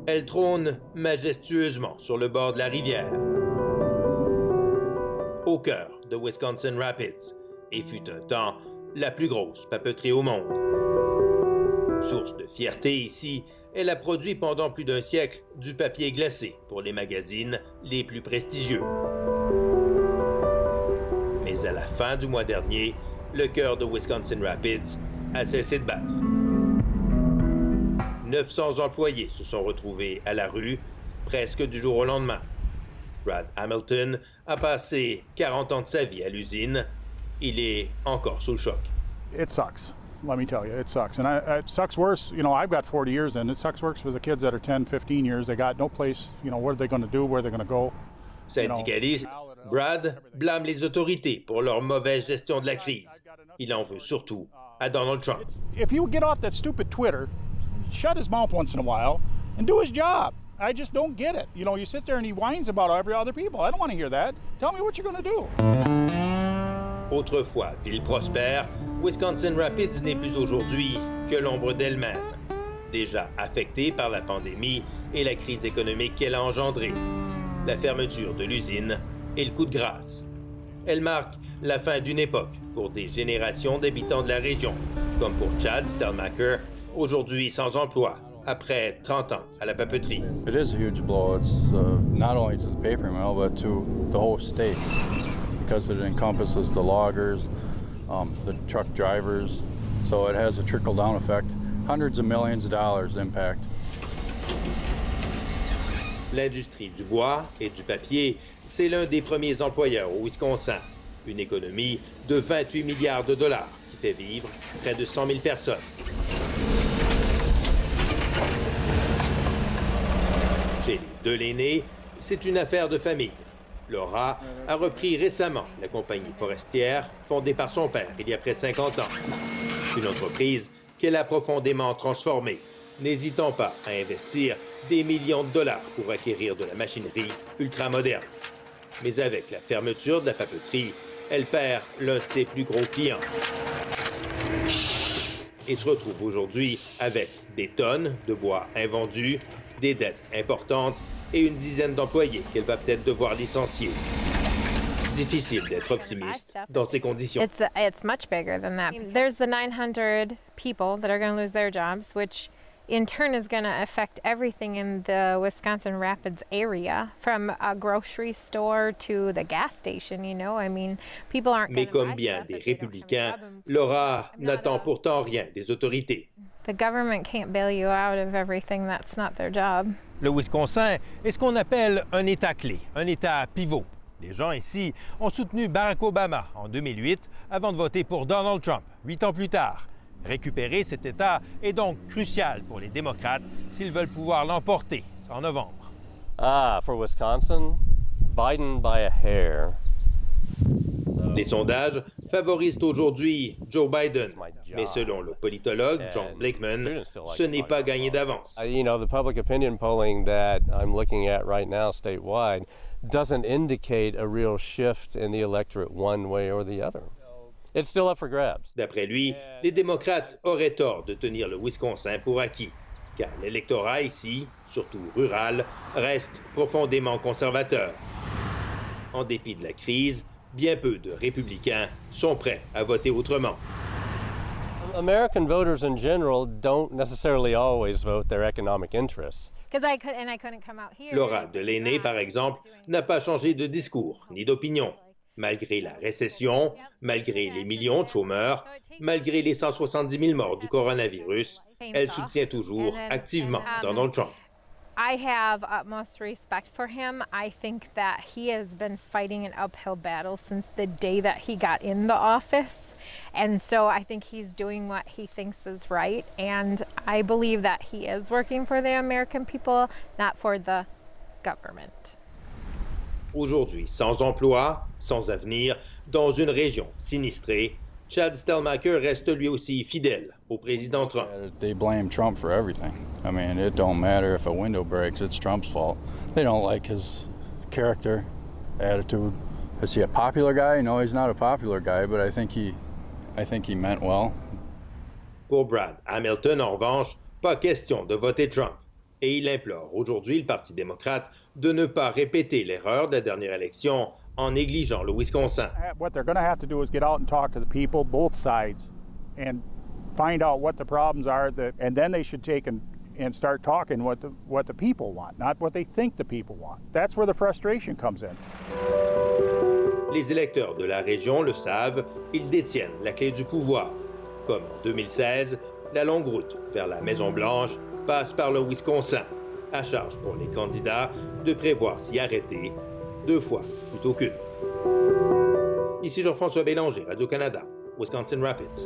Elle trône majestueusement sur le bord de la rivière, au cœur de Wisconsin Rapids, et fut un temps la plus grosse papeterie au monde. Source de fierté ici, elle a produit pendant plus d'un siècle du papier glacé pour les magazines les plus prestigieux. Mais à la fin du mois dernier, le cœur de Wisconsin Rapids a cessé de battre. 900 employés se sont retrouvés à la rue presque du jour au lendemain. Brad Hamilton a passé 40 ans de sa vie à l'usine. Il est encore sous le choc. It sucks. Let me tell you, it sucks. And it sucks worse. You know, I've got 40 years in. It sucks worse for the kids that are 10, 15 years. They got no place, you know, what are they going to do, where are they going to go? Syndicaliste, Brad blâme les autorités pour leur mauvaise gestion de la crise. Il en veut surtout à Donald Trump. If you get off that stupid Twitter, shut his mouth once in a while and do his job. I just don't get it. You know, you sit there and he whines about every other people. I don't want to hear that. Tell me what you're going to do. Autrefois ville prospère, Wisconsin Rapids n'est plus aujourd'hui que l'ombre d'elle-même, déjà affectée par la pandémie et la crise économique qu'elle a engendrée. La fermeture de l'usine et le coup de grâce. Elle marque la fin d'une époque pour des générations d'habitants de la région, comme pour Chad Stelmacher, aujourd'hui sans emploi, après 30 ans à la papeterie. It is a huge blow. It's not only to the paper mill, but to the whole state, because it encompasses the loggers, the truck drivers, so it has a trickle-down effect. Hundreds of millions of dollars impact. L'industrie du bois et du papier, c'est l'un des premiers employeurs au Wisconsin. Une économie de 28 milliards de dollars qui fait vivre près de 100 000 personnes. Chez les Delaney, c'est une affaire de famille. Laura a repris récemment la compagnie forestière fondée par son père il y a près de 50 ans. Une entreprise qu'elle a profondément transformée, n'hésitant pas à investir des millions de dollars pour acquérir de la machinerie ultramoderne. Mais avec la fermeture de la papeterie, elle perd l'un de ses plus gros clients. Et se retrouve aujourd'hui avec des tonnes de bois invendus, des dettes importantes et une dizaine d'employés qu'elle va peut-être devoir licencier. Difficile d'être optimiste dans ces conditions. It's much bigger than that. There's the 900 people that are going to lose their jobs, which in turn is going to affect everything in the Wisconsin Rapids area, from a grocery store to the gas station, you know. I mean, people aren't Mais comme bien des républicains, Laura n'attend pourtant rien des autorités. The government can't bail you out of everything. That's not their job. Le Wisconsin est ce qu'on appelle un État clé, un État pivot. Les gens ici ont soutenu Barack Obama en 2008 avant de voter pour Donald Trump 8 ans plus tard. Récupérer cet État est donc crucial pour les démocrates s'ils veulent pouvoir l'emporter en novembre. For Wisconsin, Biden by a hair. Les sondages favorisent aujourd'hui Joe Biden, mais selon le politologue John Blakeman, ce n'est pas gagné d'avance. You know, the public opinion polling that I'm looking at right now statewide doesn't indicate a real shift in the electorate one way or the other. It's still up for grabs. D'après lui, les démocrates auraient tort de tenir le Wisconsin pour acquis, car l'électorat ici, surtout rural, reste profondément conservateur. En dépit de la crise, bien peu de républicains sont prêts à voter autrement. American voters in general don't necessarily always vote their economic interests. Laura Delaney, par exemple, n'a pas changé de discours ni d'opinion. Malgré la récession, malgré les millions de chômeurs, malgré les 170 000 morts du coronavirus, elle soutient toujours activement Donald Trump. I have utmost respect for him. I think that he has been fighting an uphill battle since the day that he got in the office. And so I think he's doing what he thinks is right. And I believe that he is working for the American people, not for the government. Aujourd'hui, sans emploi, sans avenir, dans une région sinistrée, Chad Stelmacher reste lui aussi fidèle au président Trump. They blame Trump for everything. I mean, it don't matter if a window breaks, it's Trump's fault. They don't like his character, attitude. Is he a popular guy? No, he's not a popular guy, but I think he meant well. Pour Brad Hamilton, en revanche, pas question de voter Trump. et il implore aujourd'hui le Parti démocrate de ne pas répéter l'erreur de la dernière élection en négligeant le Wisconsin. What they're going to have to do is get out and talk to the people, both sides, and find out what the problems are, and then they should take and start talking what the people want, not what they think the people want. That's where the frustration comes in. Les électeurs de la région le savent, ils détiennent la clé du pouvoir. Comme en 2016, la longue route vers la Maison-Blanche passe par le Wisconsin. À charge pour les candidats de prévoir s'y arrêter 2 fois plutôt qu'une. Ici Jean-François Bélanger, Radio-Canada, Wisconsin Rapids.